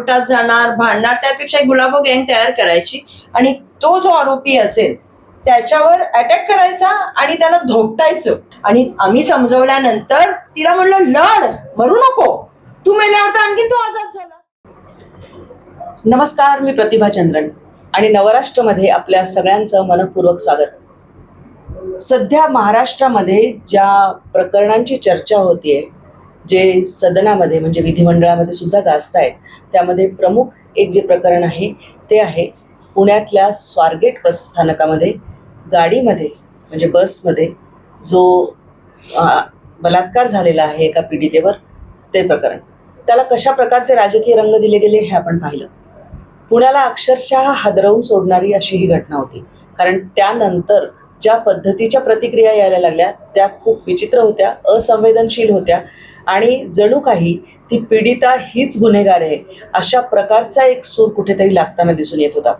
कोर्टात जाणार, भांडणार, त्यापेक्षा गुलाबो गँग तयार करायची आणि तो जो आरोपी असेल त्याच्यावर अटॅक करायचा आणि त्याला धोपटायचं. आणि आम्ही समजवल्यानंतर तिला म्हणलं, लढ, मरू नको, तू मेल्यावर तर आणखीन तो आजाद झाला. नमस्कार, मी प्रतिभा चंद्रन आणि नवराष्ट्रमध्ये आपल्या सगळ्यांचं मनपूर्वक स्वागत. सध्या महाराष्ट्रामध्ये ज्या प्रकरणांची चर्चा होतीये, जे सदनामध्ये म्हणजे विधिमंडळामध्ये सुद्धा गाजतायत, त्यामध्ये प्रमुख एक जे प्रकरण आहे ते आहे पुण्यातल्या स्वारगेट बस स्थानकामध्ये गाडीमध्ये म्हणजे बसमध्ये जो बलात्कार झालेला आहे एका पीडितेवर, ते प्रकरण. त्याला कशा प्रकारचे राजकीय रंग दिले गेले हे आपण पाहिलं. पुण्याला अक्षरशः हादरवून सोडणारी अशी ही घटना होती, कारण त्यानंतर ज्या पद्धतीच्या प्रतिक्रिया यायला लागल्या त्या खूप विचित्र होत्या, असंवेदनशील होत्या आणि जणू काही ती पीडिता हीच गुन्हेगार आहे अशा प्रकारचा एक सूर कुठेतरी लागताना दिसून येत होता.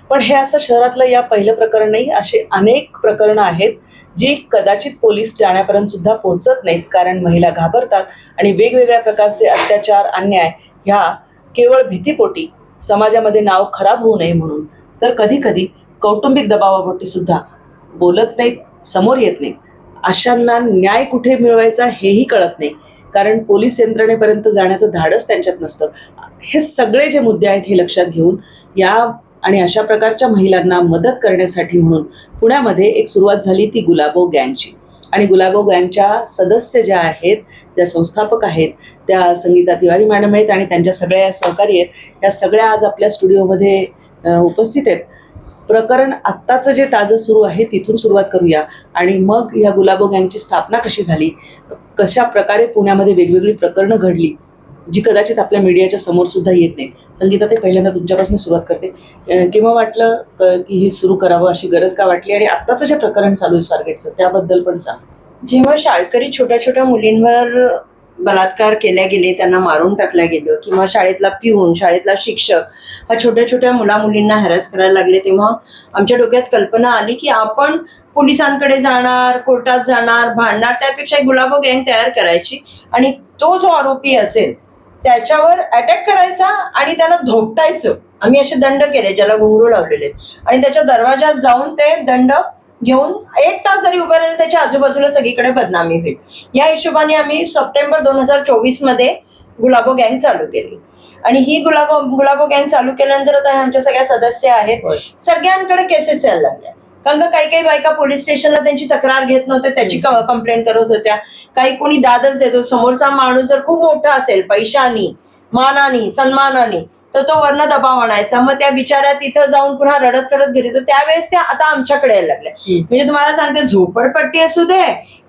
पण हे असं शहरातलं या पहिलं प्रकरण नाही, असे अनेक प्रकरणं आहेत जी कदाचित पोलीस ठाण्यापर्यंत सुद्धा पोहोचत नाहीत, कारण महिला घाबरतात आणि वेगवेगळ्या प्रकारचे अत्याचार, अन्याय ह्या केवळ भीतीपोटी, समाजामध्ये नाव खराब होऊ नये म्हणून, तर कधी कधी कौटुंबिक दबावापोटी सुद्धा बोलत नाहीत, समोर येत नाहीत. अशांना न्याय कुठे मिळवायचा हेही कळत नाही, कारण पोलीस यंत्रणेपर्यंत जाण्याचं धाडस त्यांच्यात नसतं. हे सगळे जे मुद्दे आहेत हे लक्षात घेऊन या आणि अशा प्रकारच्या महिलांना मदत करण्यासाठी म्हणून पुण्यामध्ये एक सुरुवात झाली ती गुलाबो गँगची. आणि गुलाबो गँगच्या सदस्य ज्या आहेत, ज्या संस्थापक आहेत, त्या संगीता तिवारी मॅडम आहेत आणि त्यांच्या सगळ्या सहकारी आहेत, त्या सगळ्या आज आपल्या स्टुडिओमध्ये उपस्थित आहेत. प्रकरण आत्ताचं जे ताजं सुरू आहे तिथून सुरुवात करूया आणि मग या गुलाबो गँगची स्थापना कशी झाली, कशा प्रकारे पुण्यामध्ये वेगवेगळी प्रकरणं घडली जी कदाचित आपल्या मीडियाच्या समोर सुद्धा येत नाहीत. संगीता, ते पहिल्यांदा तुमच्यापासून सुरुवात करते. केव्हा वाटलं की हे सुरू करावं, अशी गरज का वाटली, आणि आत्ताचं जे प्रकरण चालू आहे स्वारगेटचं त्याबद्दल पण सांग. जेव्हा शाळकरी छोट्या छोट्या मुलींवर बलात्कार केल्या गेले, त्यांना मारून टाकल्या गेलं, किंवा शाळेतला पिऊन, शाळेतला शिक्षक हा छोट्या छोट्या मुलींना हॅरॅस करायला लागले, तेव्हा आमच्या डोक्यात कल्पना आली की आपण पोलिसांकडे जाणार, कोर्टात जाणार, भांडणार, त्यापेक्षा गुलाबो गँग तयार करायची आणि तो जो आरोपी असेल त्याच्यावर अटॅक करायचा आणि त्याला धोपटायचं. आम्ही असे दंड केले ज्याला घुंगरू लावलेले आणि त्याच्या दरवाजात जाऊन ते दंड घेऊन 1 तास जरी उभे राहिले त्याच्या आजूबाजूला सगळीकडे बदनामी होईल. या हिशोबाने आम्ही सप्टेंबर 2024 मध्ये गुलाबो गँग चालू केली. आणि ही गुलाबो गँग चालू केल्यानंतर आता आमच्या सगळ्या सदस्य आहेत, सगळ्यांकडे केसेस यायला लागल्या. कारण का काही बायका पोलीस स्टेशनला त्यांची तक्रार घेत नव्हत्या, त्याची कंप्लेंट करत होत्या. काही कोणी दादच देतो, समोरचा माणूस जर खूप मोठा असेल, पैशानी, मानानी, सन्मानानी, तर तो वर्ण दबाव आणायचा. मग त्या बिचाऱ्या तिथं जाऊन पुन्हा रडत करत घरी. तर त्यावेळेस त्या आता आमच्याकडे यायला लागल्या. म्हणजे तुम्हाला सांगते, झोपडपट्टी असू दे,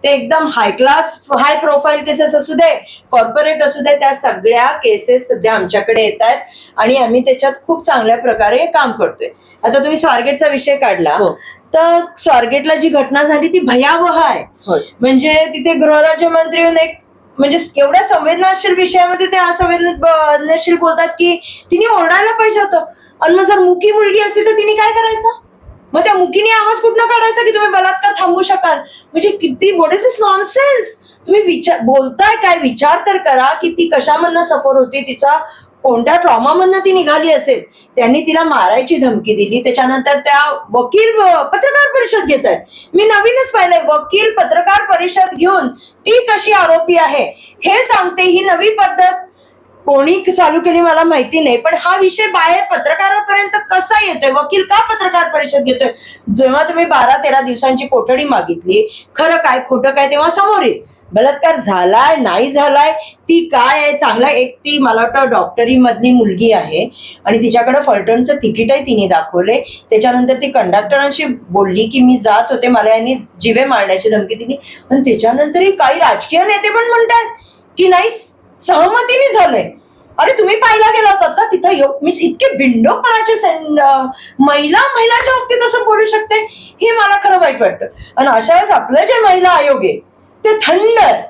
ते एकदम हाय क्लास, हाय प्रोफाईल केसेस असू दे, कॉर्पोरेट असू दे, त्या सगळ्या केसेस सध्या आमच्याकडे येत आहेत आणि आम्ही त्याच्यात खूप चांगल्या प्रकारे काम करतोय. आता तुम्ही स्वारगेटचा विषय काढला, तर स्वारगेटला जी घटना झाली ती भयावह आहे. म्हणजे तिथे गृहराज्यमंत्री एक म्हणजे एवढ्या संवेदनशील विषयामध्ये ते असंवेदनशील बोलतात की तिने ओरडायला पाहिजे होतं. आणि मग जर मुकी मुलगी असेल तर तिने काय करायचं? मग त्या मुकीने आवाज कुठनं काढायचा की तुम्ही बलात्कार थांबवू शकाल? म्हणजे किती, व्हॉट इज दिस नॉनसेन्स? तुम्ही बोलताय काय? विचार तर करा की ती कशामधनं सफर होती, तिचा कोणत्या ट्रॉमामधनं ती निघाली असेल. त्यांनी तिला मारायची धमकी दिली. त्याच्यानंतर त्या वकील पत्रकार परिषद घेत आहेत. मी नवीनच पाहिलंय, वकील पत्रकार परिषद घेऊन ती कशी आरोपी आहे हे सांगते. ही नवी पद्धत कोणी चालू केली मला माहिती नाही, पण हा विषय बाहेर पत्रकारांपर्यंत कसा येतोय? वकील का पत्रकार परिषद घेतोय? जेव्हा तुम्ही 12-13 दिवसांची कोठडी मागितली, खरं काय खोटं काय तेव्हा समोर येईल. बलात्कार झालाय नाही झालाय, ती काय आहे, चांगला, एक ती मला वाटतं डॉक्टरी मधली मुलगी आहे आणि तिच्याकडे फलटणचं तिकीटही तिने दाखवले. त्याच्यानंतर ती कंडक्टरांशी बोलली की मी जात होते, मला यांनी जिवे मारण्याची धमकी दिली. पण त्याच्यानंतरही काही राजकीय नेते पण म्हणतात की नाही, सहमतीने झालंय. अरे तुम्ही पाहिला गेला होतात का तिथं? मी इतके बिंडोपणाचे महिलांच्या बाबतीत असं बोलू शकते, हे मला खरं वाईट वाटतं. आणि अशा वेळेस आपलं जे महिला आयोग आहे ते थंड आहे.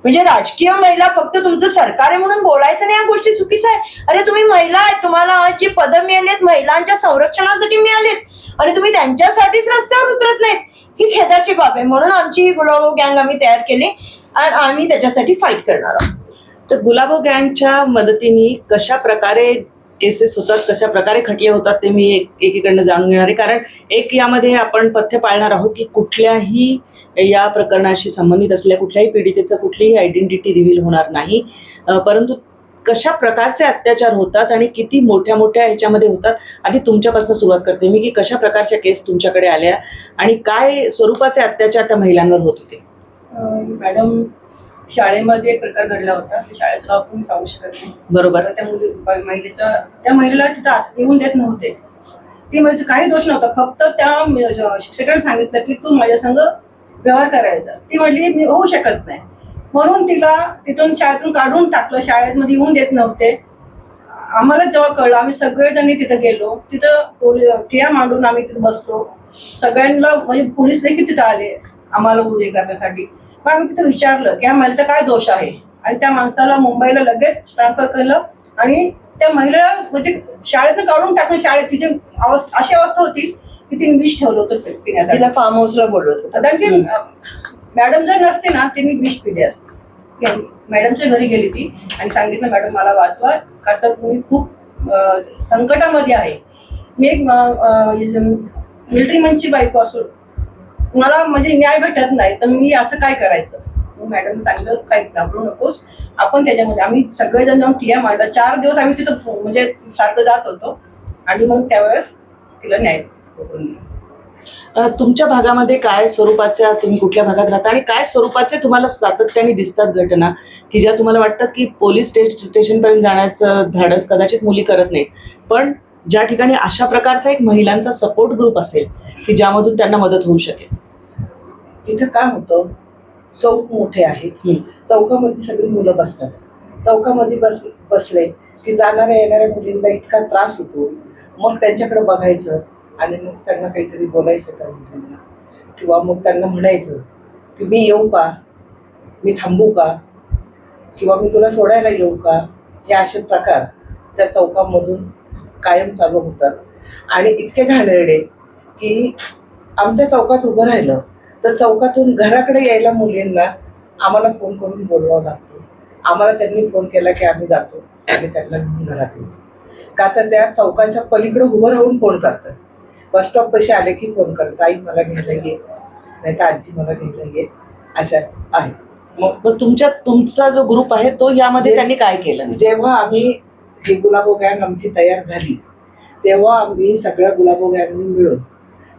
म्हणजे राजकीय महिला फक्त तुमचं सरकार आहे म्हणून बोलायचं नाही, या गोष्टी चुकीचं आहे. अरे तुम्ही महिला आहेत, तुम्हाला आज जी पदं मिळालीत महिलांच्या संरक्षणासाठी मिळालीत आणि तुम्ही त्यांच्यासाठीच रस्त्यावर उतरत नाहीत, ही खेदाची बाब आहे. म्हणून आमची ही गुलाबो गँग आम्ही तयार केली आणि आम्ही त्याच्यासाठी फाईट करणार आहोत. तर गुलाबो गँगच्या मदतीने कशा प्रकारे केसेस होतात, कशा प्रकारे खटले होतात ते मी एकीकडनं जाणून घेणार आहे. कारण एक यामध्ये आपण पथ्य पाळणार आहोत की कुठल्याही या प्रकरणाशी संबंधित असलेल्या कुठल्याही पीडितेचं कुठलीही आयडेंटिटी रिव्हील होणार नाही. परंतु कशा प्रकारचे अत्याचार होतात आणि किती मोठ्या मोठ्या ह्याच्यामध्ये होतात, आधी तुमच्यापासून सुरुवात करते मी की कशा प्रकारच्या केस तुमच्याकडे आल्या आणि काय स्वरूपाचे अत्याचार त्या महिलांवर होत होते. मॅडम, शाळेमध्ये एक प्रकार घडला होता. त्या शाळेचं नाव तुम्ही सांगू शकत नाही. बरोबर. तर त्या महिलेला तिथं आत येऊन देत नव्हते. ती म्हणजे काही दोष नव्हता, फक्त त्या शिक्षकाने सांगितलं की तू माझ्या संग व्यवहार करायचा. ती म्हणली मी होऊ शकत नाही, म्हणून तिला तिथून शाळेतून काढून टाकलं. शाळेमध्ये येऊन देत नव्हते. आम्हाला जेव्हा कळलं, आम्ही सगळेजणी तिथं गेलो. तिथं ठिया मांडून आम्ही तिथं बसलो. सगळ्यांना म्हणजे पोलीस देखील तिथं आले आम्हाला उभे करण्यासाठी. पण आम्ही तिथं विचारलं की ह्या महिलेचा काय दोष आहे, आणि त्या माणसाला मुंबईला लगेच ट्रान्सफर केलं. आणि त्या महिलेला म्हणजे शाळेतनं काढून टाकलं. शाळेत तिची अशी अवस्था होती की तिने विष ठेवलं होतं पिण्यासाठी. तिला फार्म हाऊसला बोलवत होता. कारण ती मॅडम जर नसते ना, तिने विष पिले असते. मॅडमच्या घरी गेली ती आणि सांगितलं मॅडम मला वाचवा, का तर तुम्ही खूप संकटामध्ये आहे. मी एक मिलिटरीमॅनची बायको असून मला म्हणजे न्याय भेटत नाही, तर मी असं काय करायचं. मग मॅडम सांगितलं काय घाबरू नकोस, आपण त्याच्यामध्ये आम्ही सगळेजण जाऊन टिया मांडला. 4 दिवस आम्ही तिथं म्हणजे सारखं जात होतो आणि मग त्यावेळेस तिला न्याय भेटून. तुमच्या भागामध्ये काय स्वरूपाच्या, तुम्ही कुठल्या भागात राहता आणि काय स्वरूपाचे तुम्हाला सातत्याने दिसतात घटना की ज्या तुम्हाला वाटतं की पोलीस स्टेशनपर्यंत जाण्याचं धाडस कदाचित मुली करत नाहीत, पण ज्या ठिकाणी अशा प्रकारचा एक महिलांचा सपोर्ट ग्रुप असेल की ज्यामधून त्यांना मदत होऊ शकेल. तिथं काय होतं, चौक मोठे आहेत. चौकामध्ये सगळी मुलं बसतात. चौकामध्ये बसले की जाणाऱ्या येणाऱ्या मुलींना इतका त्रास होतो. मग त्यांच्याकडे बघायचं आणि मग त्यांना काहीतरी बोलायचं त्या मुलींना, किंवा मग त्यांना म्हणायचं की मी येऊ का, मी थांबू का, किंवा मी तुला सोडायला येऊ का. हे असे प्रकार त्या चौकामधून कायम चालू होतात. आणि इतके घाणेरडे की आमच्या चौकात उभं राहिलं तर चौकातून घराकडे यायला मुलींना आम्हाला फोन करून बोलवावं लागतं. आम्हाला त्यांनी फोन केला की आम्ही जातो आणि त्यांना घेऊन घरात येतो. का तर त्या चौकाच्या पलीकडे उभं राहून फोन करतात. बस स्टॉप पाशी आले की फोन करतात, आई मला घ्यायला ये, नाही तर आजी मला घ्यायला ये, अशा आहे. मग तुमचा जो ग्रुप आहे तो यामध्ये त्यांनी काय केलं. जेव्हा आम्ही ही गुलाबो गँग आमची तयार झाली तेव्हा आम्ही सगळ्या गुलाबो गँगनी मिळून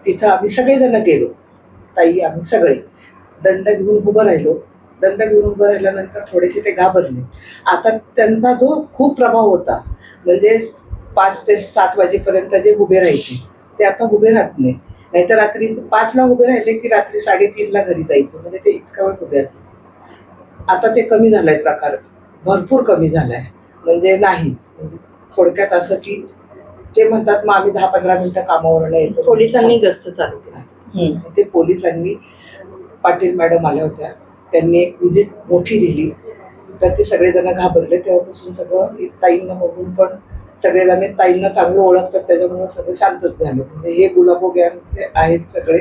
तिथं आम्ही सगळेजण गेलो. ताई आम्ही सगळे दंड घेऊन उभं राहिलो. दंड घेऊन उभं राहिल्यानंतर थोडेसे ते घाबरले. आता त्यांचा जो खूप प्रभाव होता, म्हणजे 5 ते 7 वाजेपर्यंत जे उभे राहायचे ते आता उभे राहत नाही. नाहीतर रात्री 5ला उभे राहिले की रात्री 3:30ला घरी जायचं, म्हणजे ते इतका वेळ उभे असायचे. आता ते कमी झालंय, प्रकार भरपूर कमी झालाय. म्हणजे नाहीच, म्हणजे थोडक्यात असं की ते म्हणतात मग आम्ही 10-15 मिनिटं कामावरनं येतो. पोलिसांनी गस्त चालू केली. ते पोलिसांनी, पाटील मॅडम आल्या होत्या, त्यांनी एक विजिट मोठी दिली, तर ते सगळेजण घाबरले. तेव्हापासून सगळं ताईंना बघून पण सगळेजण ताईंना चांगलं ओळखतात, त्याच्यामुळे सगळं शांतच झालं. म्हणजे हे गुलाबो गँगचे आहेत सगळे,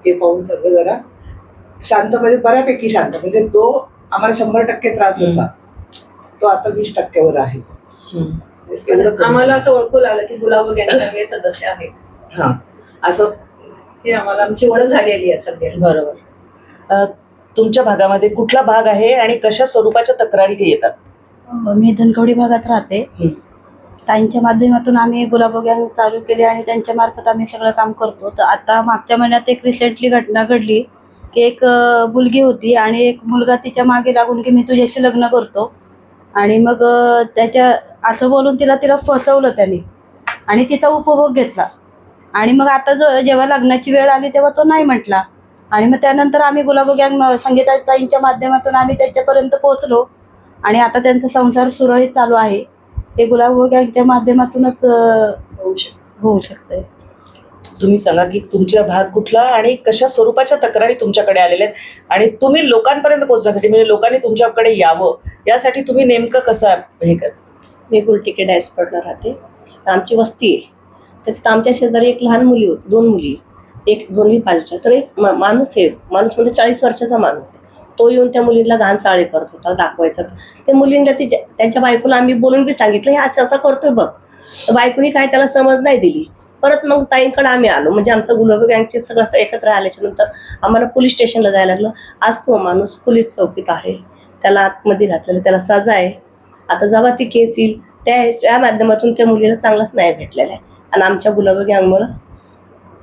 हे पाहून सगळं जरा शांत, म्हणजे बऱ्यापैकी शांत. म्हणजे जो आम्हाला 100% त्रास होता तो आता 20% आहे. आम्हाला असं ओळखू लागलं की गुलाबो गँग सगळे सदस्य आहेत. हा, असं हे आम्हाला आमची ओळख झालेली आहे सध्या. बरोबर. तुमच्या भागामध्ये कुठला भाग आहे आणि कशा स्वरूपाच्या तक्रारी येतात. मी धनकवडी भागात राहते. ताईंच्या माध्यमातून आम्ही गुलाबो गँग चालू केली आणि त्यांच्या मार्फत आम्ही सगळं काम करतो. तर आता मागच्या महिन्यात एक रिसेंटली घटना घडली की एक मुलगी होती आणि एक मुलगा तिच्या मागे लागून की मी तुझ्याशी लग्न करतो, आणि मग त्याच्या असं बोलून तिला फसवलं त्यांनी आणि तिचा उपभोग घेतला. आणि मग आता जेव्हा लग्नाची वेळ आली तेव्हा तो नाही म्हटला. आणि मग त्यानंतर आम्ही गुलाबो गँग संगीता ताईंच्या माध्यमातून आम्ही त्याच्यापर्यंत पोहोचलो आणि आता त्यांचा संसार सुरळीत चालू आहे. हे गुलाबो गँगच्या माध्यमातूनच होऊ शकतंय. तुम्ही सांगा की तुमचा भाग कुठला आणि कशा स्वरूपाच्या तक्रारी तुमच्याकडे आलेल्या आहेत आणि तुम्ही लोकांपर्यंत पोहोचण्यासाठी, म्हणजे लोकांनी तुमच्याकडे यावं यासाठी तुम्ही नेमकं कसं हे करता. मी गुलटिके डायस्पॉटला राहते. तर आमची वस्ती आहे, तर तिथं आमच्या शेजारी एक लहान मुली होती, 2 मुली. एक 2वी-5च्या, तर एक माणूस आहे, माणूस म्हणजे 40 वर्षाचा माणूस आहे. तो येऊन त्या मुलीला घाण चाळे करत होता, दाखवायचा. त्या मुलींना त्यांच्या बायकोला आम्ही बोलून बी सांगितलं हे असं असं करतोय बघ. तर बायकोनी काय त्याला समज नाही दिली. परत मग ताईंकडे आम्ही आलो, म्हणजे आमचा गुलाबी गँगचे सगळं एकत्र आल्याच्या नंतर आम्हाला पोलीस स्टेशनला जायला लागलं. आज तो माणूस पोलीस चौकीत आहे, त्याला आतमध्ये घातलेलं, त्याला सजा आहे. आता जेव्हा ती केस येईल त्या माध्यमातून त्या मुलीला चांगलाच न्याय भेटलेला आहे. आणि आमच्या गुलाबी गँगमुळं,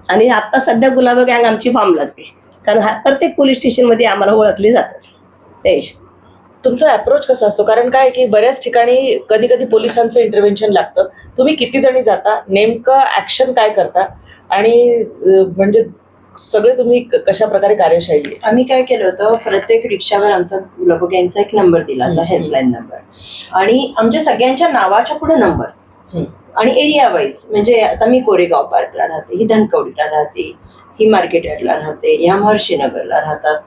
आणि आता सध्या गुलाबी गँग आमची फॉर्मलाच आहे, कारण प्रत्येक पोलीस स्टेशनमध्ये आम्हाला ओळखले जातात त्या हिशोबाने. तुमचा अप्रोच कसा असतो? कारण काय की बऱ्याच ठिकाणी कधी कधी पोलिसांचं इंटरव्हेन्शन लागतं. तुम्ही किती जणी जाता, नेमकं ऍक्शन काय करता, आणि म्हणजे सगळे तुम्ही कशा प्रकारे कार्यशैली आहे? आम्ही काय केलं होतं, प्रत्येक रिक्षावर आमचा गुलाब गँगचा एक नंबर दिला होता, हेल्पलाईन नंबर, आणि आमच्या सगळ्यांच्या नावाच्या पुढे नंबर्स आणि एरिया वाईज. म्हणजे आता मी कोरेगाव पार्कला राहते, ही धनकवडीला राहते, ही मार्केट यार्डला राहते, ह्या महर्षीनगरला राहतात,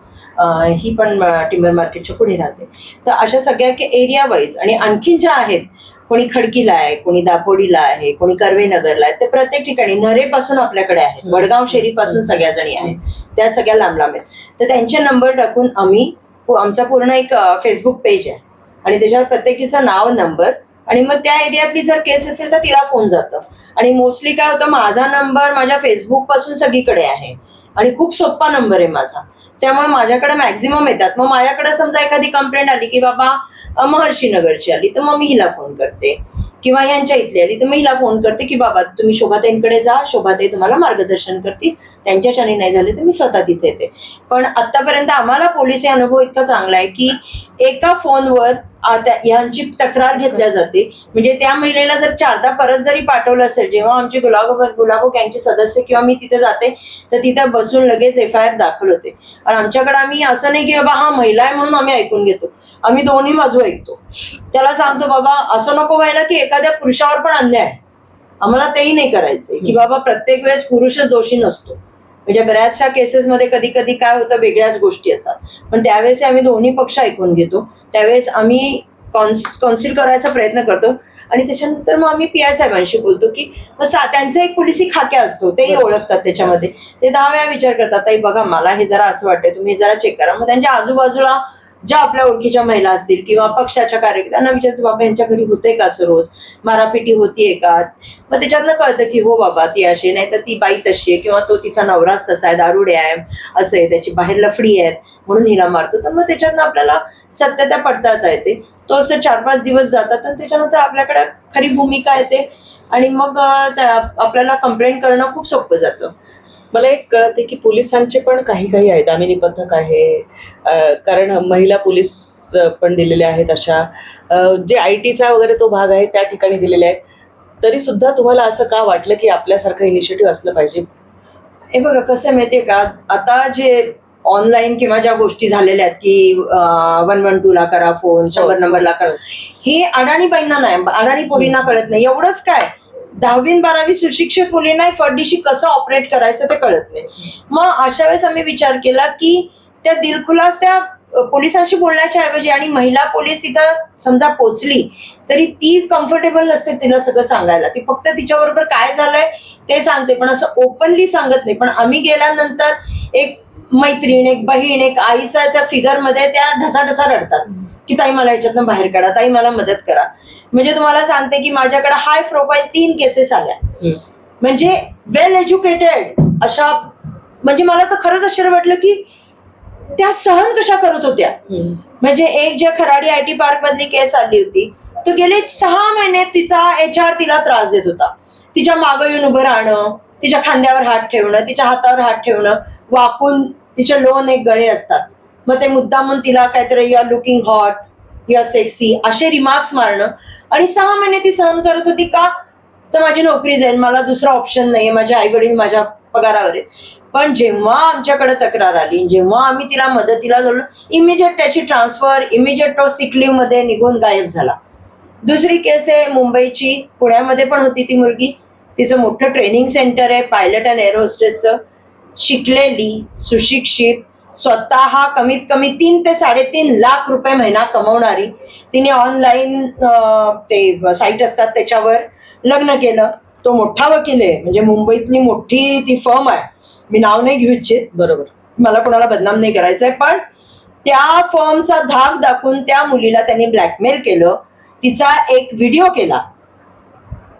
ही पण टिंबर मार्केटच्या पुढे राहते. तर अशा सगळ्या एरिया वाईज. आणि आणखीन ज्या आहेत, कोणी खडकीला आहे, कोणी दापोडीला आहे, कोणी कर्वेनगरला आहे, ते प्रत्येक ठिकाणी नरेपासून आपल्याकडे आहेत, वडगाव शेरीपासून सगळ्या जणी आहेत, त्या सगळ्या लांब लांब आहेत. तर त्यांचे नंबर टाकून आम्ही, आमचा पूर्ण एक फेसबुक पेज आहे आणि त्याच्यावर प्रत्येकीचं नाव, नंबर, आणि मग त्या एरियातली जर केस असेल तर तिला फोन जातं. आणि मोस्टली काय होतं, माझा नंबर माझ्या फेसबुक पासून सगळीकडे आहे आणि खूप सोपा नंबर आहे माझा, त्यामुळे माझ्याकडे मॅक्झिमम येतात. मग माझ्याकडे समजा एखादी कंप्लेंट आली की बाबा महर्षीनगरची आली, तर मग मी हिला फोन करते, किंवा ह्यांच्या इथली आली तर मी हिला फोन करते की बाबा तुम्ही शोभाताईंकडे जा, शोभाताई तुम्हाला मार्गदर्शन करतील, त्यांच्याच्याने नाही झाले तर मी स्वतः तिथे येते. पण आतापर्यंत आम्हाला पोलिसी अनुभव इतका चांगला आहे की एका फोनवर यांची तक्रार घेतल्या जाते. म्हणजे त्या महिलेला जर 4दा परत जरी पाठवलं असेल, जेव्हा आमचे गुलाबो गँगचे सदस्य किंवा मी तिथे जाते तर तिथे बसून लगेच FIR दाखल होते. आणि आमच्याकडे आम्ही असं नाही की बाबा हा महिला आहे म्हणून आम्ही ऐकून घेतो, आम्ही दोन्ही बाजू ऐकतो. त्याला सांगतो बाबा असं नको व्हायला की एखाद्या पुरुषावर पण अन्याय, आम्हाला तेही नाही करायचंय की बाबा प्रत्येक वेळेस पुरुषच दोषी नसतो. म्हणजे बऱ्याचशा केसेसमध्ये कधी कधी काय होतं, वेगळ्याच गोष्टी असतात, पण त्यावेळेस आम्ही दोन्ही पक्ष ऐकून घेतो. त्यावेळेस आम्ही कॉन्सिल करायचा प्रयत्न करतो आणि त्याच्यानंतर मग आम्ही PI साहेबांशी बोलतो की त्यांचा एक पोलिसी खाक्या असतो, तेही ओळखतात. त्याच्यामध्ये ते 10 वेळा विचार करतात, ताई बघा मला हे जरा असं वाटतंय, तुम्ही जरा चेक करा. मग त्यांच्या आजूबाजूला ज्या आपल्या ओळखीच्या महिला असतील किंवा पक्षाच्या कार्यकर्त्यांना विचारायचं, बाबा यांच्या घरी होतंय का असं रोज, मारापिटी होतीये का? मग त्याच्यातनं कळतं की हो बाबा ती अशी, नाही तर ती बाई तशी आहे, किंवा तो तिचा नवराच तसा आहे, दारुडे आहे, असं आहे, त्याची बाहेर लफडी आहेत म्हणून हिला मारतो. तर मग त्याच्यातनं आपल्याला सत्यता पडताळता येते. तो असं 4-5 दिवस जातात आणि त्याच्यानंतर आपल्याकडे खरी भूमिका येते आणि मग आपल्याला कंप्लेंट करणं खूप सोपं जातं. मला एक कळते की पोलिसांचे पण काही काही आहे, दामिनी पथक आहे, कारण महिला पोलीस पण दिलेले आहेत, अशा जे IT चा वगैरे तो भाग आहे त्या ठिकाणी दिलेले आहेत. तरी सुद्धा तुम्हाला असं का वाटलं की आपल्यासारखं इनिशिएटिव्ह असलं पाहिजे? हे बघा कसं आहे माहितीये का, आता जे ऑनलाईन किंवा ज्या गोष्टी झालेल्या आहेत की 112ला करा फोन, 100 नंबरला करा, हे अडाणीबाईंना नाही, अडाणी पोरींना कळत नाही. एवढंच काय, 10वी-12वी सुशिक्षित मुलींना फडदिशी कसं ऑपरेट करायचं ते कळत नाही. मग अशा वेळेस आम्ही विचार केला की त्या दिलखुलास त्या पोलिसांशी बोलण्याच्या ऐवजी, आणि महिला पोलीस तिथं समजा पोचली तरी ती कम्फर्टेबल नसते तिला सगळं सांगायला, ती फक्त तिच्याबरोबर काय झालंय ते सांगते, पण असं ओपनली सांगत नाही. पण आम्ही गेल्यानंतर एक मैत्रीण, एक बहीण, एक आईचा त्या फिगरमध्ये त्या ढसाढसा रडतात की ताई मला याच्यातनं बाहेर काढा, ताई मला मदत करा. म्हणजे तुम्हाला सांगते की माझ्याकडे हाय प्रोफाईल 3 केसेस आल्या, म्हणजे वेल एज्युकेटेड अशा. म्हणजे मला तर खरंच आश्चर्य वाटलं की त्या सहन कशा करत होत्या. म्हणजे एक ज्या खराडी IT पार्क मधली केस आली होती, तर गेले 6 महिने तिचा HR तिला त्रास देत होता. तिच्या मागं येऊन उभं राहणं, तिच्या खांद्यावर हात ठेवणं, तिच्या हातावर हात ठेवणं, वाकून तिचे लोन एक गळे असतात, मग ते मुद्दामून तिला काहीतरी you are looking hot, you are sexy असे रिमार्क्स मारणं. आणि 6 महिने ती सहन करत होती. का तर माझी नोकरी जाईल, मला दुसरा ऑप्शन नाहीये, माझे आई वडील माझ्या पगारावर आहेत. पण जेव्हा आमच्याकडे तक्रार आली, जेव्हा आम्ही तिला मदतीला जोडलो, इमिजिएट त्याची ट्रान्सफर, इमिजिएट तो सिक लिव्ह मध्ये निघून गायब झाला. दुसरी केस आहे मुंबईची, पुण्यामध्ये पण होती ती मुलगी, तिचं मोठं ट्रेनिंग सेंटर आहे पायलट अँड एअर होस्टेसचं, शिकलेली, सुशिक्षित, स्वतः कमीत कमी 3 ते 3.5 लाख रुपये महिना कमवणारी. तिने ऑनलाईन ते साईट असतात त्याच्यावर लग्न केलं तो मोठा वकील आहे, म्हणजे मुंबईतली मोठी ती फर्म आहे, मी नाव नाही घेऊ इच्छित, बरोबर. मला कोणाला बदनाम नाही करायचंय, पण त्या फर्मचा धाक दाखवून त्या मुलीला त्यांनी ब्लॅकमेल केलं, तिचा एक व्हिडिओ केला.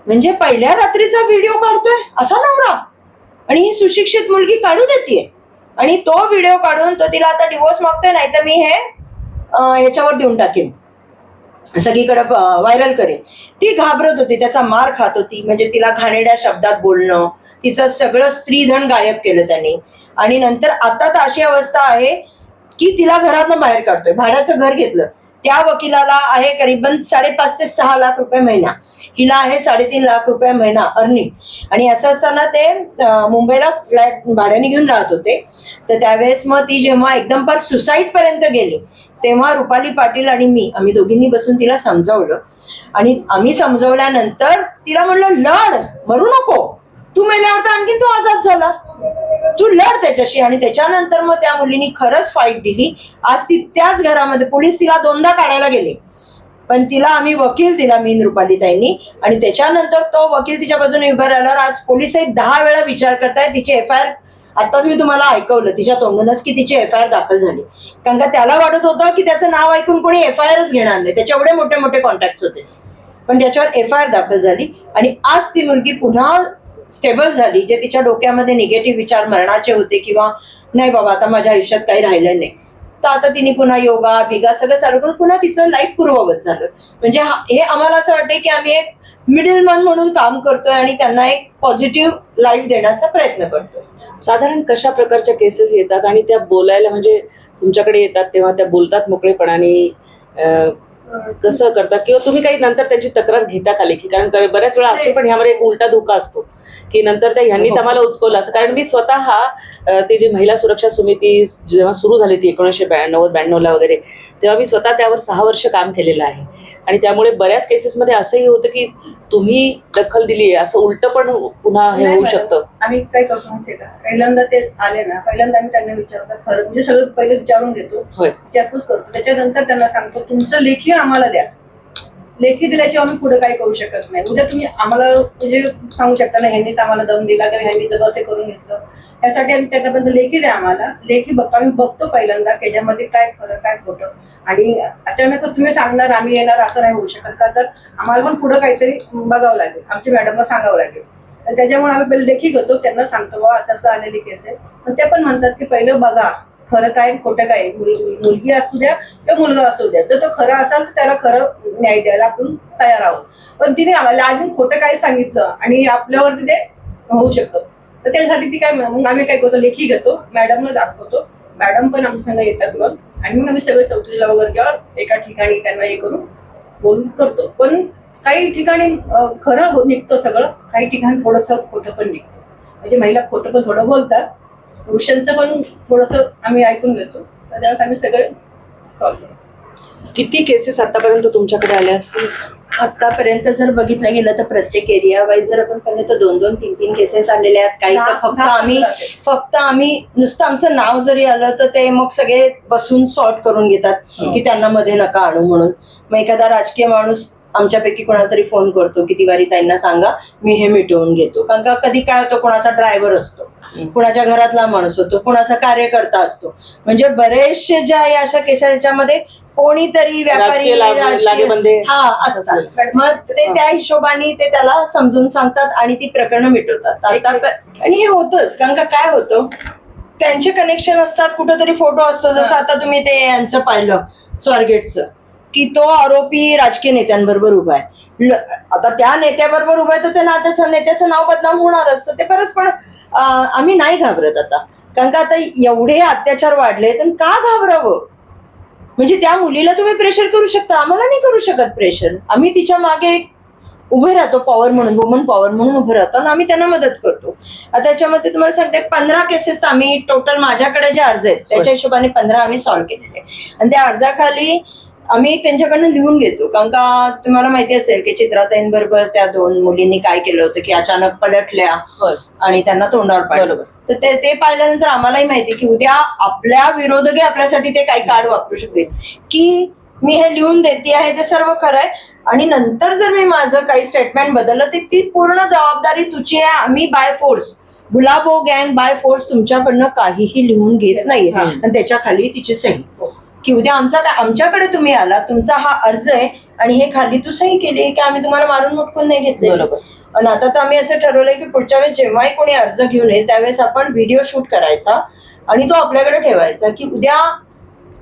म्हणजे पहिल्या रात्रीचा व्हिडिओ काढतोय असा नवरा, आणि ही सुशिक्षित मुलगी काढू देते, आणि तो व्हिडिओ काढून तो तिला आता डिवोर्स मागतोय, नाही तर मी हे ह्याच्यावर देऊन टाकेन, सगळीकडे व्हायरल करेन. ती घाबरत होती, त्याचा मार खात होती, म्हणजे तिला घाणेरड्या शब्दात बोलणं, तिचं सगळं स्त्रीधन गायब केलं त्यांनी. आणि नंतर आता तर अशी अवस्था आहे की तिला घरातनं बाहेर काढतोय. भाड्याचं घर घेतलं, त्या वकिलाला आहे करीबन 5.5 ते 6 लाख रुपये महिना, हिला आहे 3.5 लाख रुपये महिना अर्निंग. आणि असं असताना ते मुंबईला फ्लॅट भाड्याने घेऊन राहत होते. तर त्यावेळेस मग ती जेव्हा एकदम पार सुसाईड पर्यंत गेली, तेव्हा रुपाली पाटील आणि मी, आम्ही दोघींनी बसून तिला समजावलं. आणि आम्ही समजवल्यानंतर तिला म्हणलं, लढ, मरू नको, तू मेल्यावर तर आणखीन तो आजाद झाला, तू लढ त्याच्याशी. आणि त्याच्यानंतर मग त्या मुलीनी खरंच फाईट दिली. आज ती त्याच घरामध्ये, पोलीस तिला 2दा काढायला गेले, पण तिला आम्ही वकील दिला, मी रुपाली ताईंनी. आणि त्याच्यानंतर तो वकील तिच्या बाजूने उभा राहिल्यावर आज पोलिस 10 वेळा विचार करतायत तिची FIR. आताच मी तुम्हाला ऐकवलं तिच्या तोंडूनच की तिची FIR दाखल झाली, कारण का त्याला वाटत होतं की त्याचं नाव ऐकून कोणी FIRच घेणार नाही, त्याच्या एवढे मोठे मोठे कॉन्टॅक्ट होते, पण त्याच्यावर FIR दाखल झाली. आणि आज ती मुलगी पुन्हा स्टेबल झाली. जे तिच्या डोक्यामध्ये निगेटिव्ह विचार मरणाचे होते किंवा नाही बाबा आता माझ्या आयुष्यात काही राहिलं नाही, तर आता तिने पुन्हा योगा बिगा सगळं चालू करून पुन्हा तिचं लाईफ पूर्ववत झालं. म्हणजे हे आम्हाला असं वाटतं की आम्ही एक मिडलमॅन म्हणून काम करतोय आणि त्यांना एक पॉझिटिव्ह लाईफ देण्याचा प्रयत्न करतोय. साधारण कशा प्रकारच्या केसेस येतात आणि त्या बोलायला, म्हणजे तुमच्याकडे येतात तेव्हा त्या बोलतात मोकळेपणाने, कसं करतात, किंवा तुम्ही काही नंतर त्यांची तक्रार घेता का लेखी? कारण बऱ्याच वेळा असतो, पण ह्यामध्ये एक उलटा धोका असतो की नंतर त्या ह्यांनीच आम्हाला उचकवलं असं. कारण मी स्वतः ती जी महिला सुरक्षा समिती जेव्हा सुरू झाली ती 1992 वगैरे, तेव्हा मी स्वतः त्यावर 6 वर्ष काम केलेलं आहे. आणि त्यामुळे बऱ्याच केसेसमध्ये असंही होतं की तुम्ही दखल दिली आहे असं उलट पण पुन्हा हे होऊ शकतं. आम्ही काय करतो माहितीये का, पहिल्यांदा ते आले ना, पहिल्यांदा आम्ही त्यांना विचारतो, खरं म्हणजे सगळं पहिले विचारून घेतो, विचारपूस करतो, त्याच्यानंतर त्यांना सांगतो तुमचं लेखी आम्हाला द्या, लेखी दिल्याशिवाय आम्ही पुढे काही करू शकत नाही. उद्या तुम्ही आम्हाला म्हणजे सांगू शकता ना, ह्यांनीच आम्हाला दम दिला किंवा ह्यांनी जर ते करून घेतलं, यासाठी आम्ही त्यांच्यापर्यंत लेखी द्या आम्हाला. लेखी बघतो, आम्ही बघतो पहिल्यांदा त्याच्यामध्ये काय खरं काय खोटं. आणि अचानक तुम्ही सांगणार आम्ही येणार असं नाही होऊ शकत, का तर आम्हाला पण पुढं काहीतरी बघावं लागेल, आमच्या मॅडमला सांगावं लागेल. तर त्याच्यामुळे आम्ही पहिले लेखी घेतो, त्यांना सांगतो बाबा असं असं आलेली केस आहे. पण ते पण म्हणतात की पहिलं बघा खरं काय खोटं काय, मुलगी असू द्या किंवा मुलगा असू द्या, जर तो खरा असाल तर त्याला खरं न्याय द्यायला आपण तयार आहोत. पण तिने अजून खोटं काय सांगितलं आणि आपल्यावरती ते होऊ शकतं, तर त्यासाठी ती काय, मग आम्ही काय करतो, लेखी घेतो, मॅडमला दाखवतो, मॅडम पण आमच्या संग येतात मग, आणि मग आम्ही सगळे चौकशीला वगैरे किंवा एका ठिकाणी त्यांना हे करून बोलून करतो. पण काही ठिकाणी खरं निघतं सगळं, काही ठिकाणी थोडंसं खोटं पण निघतं. म्हणजे महिला खोटं पण थोडं बोलतात, पुरुषांचं पण थोडंसं आम्ही ऐकून घेतो, तर त्यावेळेस आम्ही सगळे सॉल्व करतो. किती केसेस आतापर्यंत तुमच्याकडे आल्या असतील? आतापर्यंत जर बघितलं गेलं तर प्रत्येक एरिया वाईज जर आपण पाहिलं तर 2-2, 3-3 केसेस आलेले आहेत. काही तर फक्त आम्ही नुसतं आमचं नाव जरी आलं तर ते मग सगळे बसून सॉर्ट करून घेतात की त्यांना मध्ये नका आणू म्हणून. मग एखादा राजकीय माणूस आमच्यापैकी कोणाला तरी फोन करतो की तिवारी ताईंना सांगा मी हे मिटवून घेतो. कारण का कधी काय होतं, कोणाचा ड्रायव्हर असतो, कुणाच्या घरातला माणूस होतो, कुणाचा कार्यकर्ता असतो. म्हणजे बरेचसे ज्या अशा केसेस याच्यामध्ये कोणीतरी व्यापारी असतात, मग ते त्या हिशोबाने ते त्याला समजून सांगतात आणि ती प्रकरणं मिटवतात. आणि हे होतच, कारण का काय होतं, त्यांचे कनेक्शन असतात, कुठेतरी फोटो असतो. जसं आता तुम्ही ते यांचं पाहिलं स्वारगेटचं, की तो आरोपी राजकीय नेत्यांबरोबर उभा आहे. आता त्या नेत्याबरोबर उभा आहे तर त्या नेत्याचं नाव बदनाम होणार असतं ते परत. पण आम्ही नाही घाबरत आता, कारण का आता एवढे अत्याचार वाढले तर का घाबरावं. म्हणजे त्या मुलीला तुम्ही प्रेशर करू शकता, आम्हाला नाही करू शकत प्रेशर. आम्ही तिच्या मागे उभे राहतो, पॉवर म्हणून, वुमन पॉवर म्हणून उभे राहतो आणि आम्ही त्यांना मदत करतो. आता याच्यामध्ये तुम्हाला सांगते 15 केसेस आम्ही टोटल, माझ्याकडे जे अर्ज आहेत त्याच्या हिशोबाने 15 आम्ही सॉल्व्ह केलेले. आणि त्या अर्जाखाली आम्ही त्यांच्याकडनं लिहून घेतो, कारण का तुम्हाला माहिती असेल की चित्राताईंबरोबर त्या 2 मुलींनी काय केलं होतं की अचानक पलटल्या आणि त्यांना तोंडावर पाडलं. तर ते पाहिल्यानंतर आम्हालाही माहिती की उद्या आपल्या विरोधक आपल्यासाठी ते काही कार्ड वापरू शकतील. की मी हे लिहून देते आहे ते सर्व खरं आहे, आणि नंतर जर मी माझं काही स्टेटमेंट बदललं तर ती पूर्ण जबाबदारी तुझी आहे. आम्ही बाय फोर्स, गुलाबो गँग बाय फोर्स तुमच्याकडनं काहीही लिहून घेत नाही. आणि त्याच्या खाली तिची सही की उद्या आमच्याकडे तुम्ही आला, तुमचा हा अर्ज आहे आणि हे खाली तू सही केली की आम्ही तुम्हाला मारून मुटकून नाही घेतले. बरोबर. आणि आता तर आम्ही असं ठरवलंय की पुढच्या वेळेस जेव्हाही कोणी अर्ज घेऊन येईल त्यावेळेस आपण व्हिडिओ शूट करायचा आणि तो आपल्याकडे ठेवायचा की उद्या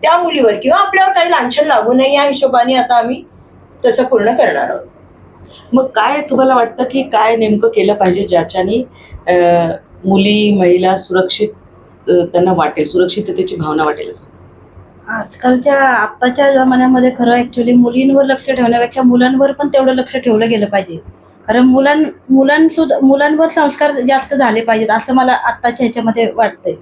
त्या मुलीवर किंवा आपल्यावर काही लांछन लागू नये या हिशोबाने आता आम्ही तसं पूर्ण करणार आहोत. मग काय तुम्हाला वाटतं की काय नेमकं केलं पाहिजे ज्याच्याने मुली महिला सुरक्षित त्यांना वाटेल, सुरक्षिततेची भावना वाटेल असं? आजकालच्या आत्ताच्या जमान्यामध्ये खरं ॲक्च्युली मुलींवर लक्ष ठेवण्यापेक्षा मुलांवर पण तेवढं लक्ष ठेवलं गेलं पाहिजे. कारण मुलांवर संस्कार जास्त झाले पाहिजेत असं मला आत्ताच्या ह्याच्यामध्ये वाटतंय.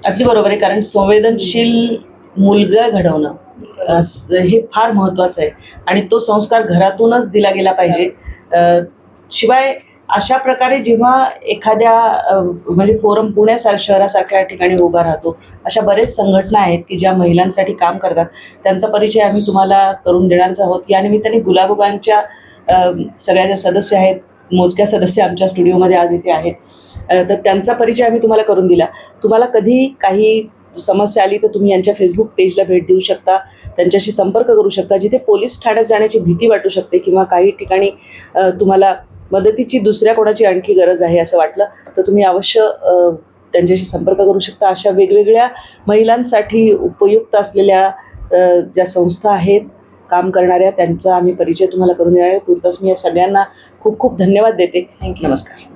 अगदी बरोबर आहे. कारण संवेदनशील मुलगा घडवणं हे फार महत्वाचं आहे आणि तो संस्कार घरातूनच दिला गेला पाहिजे. शिवाय अशा प्रकारे जेव्हा एखाद्या म्हणजे फोरम शहरासारख्या ठिकाणी उभा राहतो, अशा बरेच संघटना आहेत की ज्या महिलांसाठी काम करतात, त्यांचा परिचय आम्ही तुम्हाला करून देणारच आहोत. या निमित्ताने गुलाबो गँगच्या सगळ्या ज्या सदस्य आहेत, मोजक्या सदस्य आमच्या स्टुडिओमध्ये आज इथे आहेत, तर त्यांचा परिचय आम्ही तुम्हाला करून दिला. तुम्हाला कधी काही समस्या आली तर तुम्ही यांच्या फेसबुक पेजला भेट देऊ शकता, त्यांच्याशी संपर्क करू शकता. जिथे पोलीस ठाण्यात जाण्याची भीती वाटू शकते किंवा काही ठिकाणी तुम्हाला मदतीची दुसऱ्या कोणाची आणखी गरज आहे असं वाटलं तर तुम्ही अवश्य त्यांच्याशी संपर्क करू शकता. अशा वेगवेगळ्या महिलांसाठी उपयुक्त असलेल्या ज्या संस्था आहेत काम करणाऱ्या, त्यांचा आम्ही परिचय तुम्हाला करून देणार आहे. तुर्तास मी या सगळ्यांना खूप खूप धन्यवाद देते. थँक्यू. नमस्कार.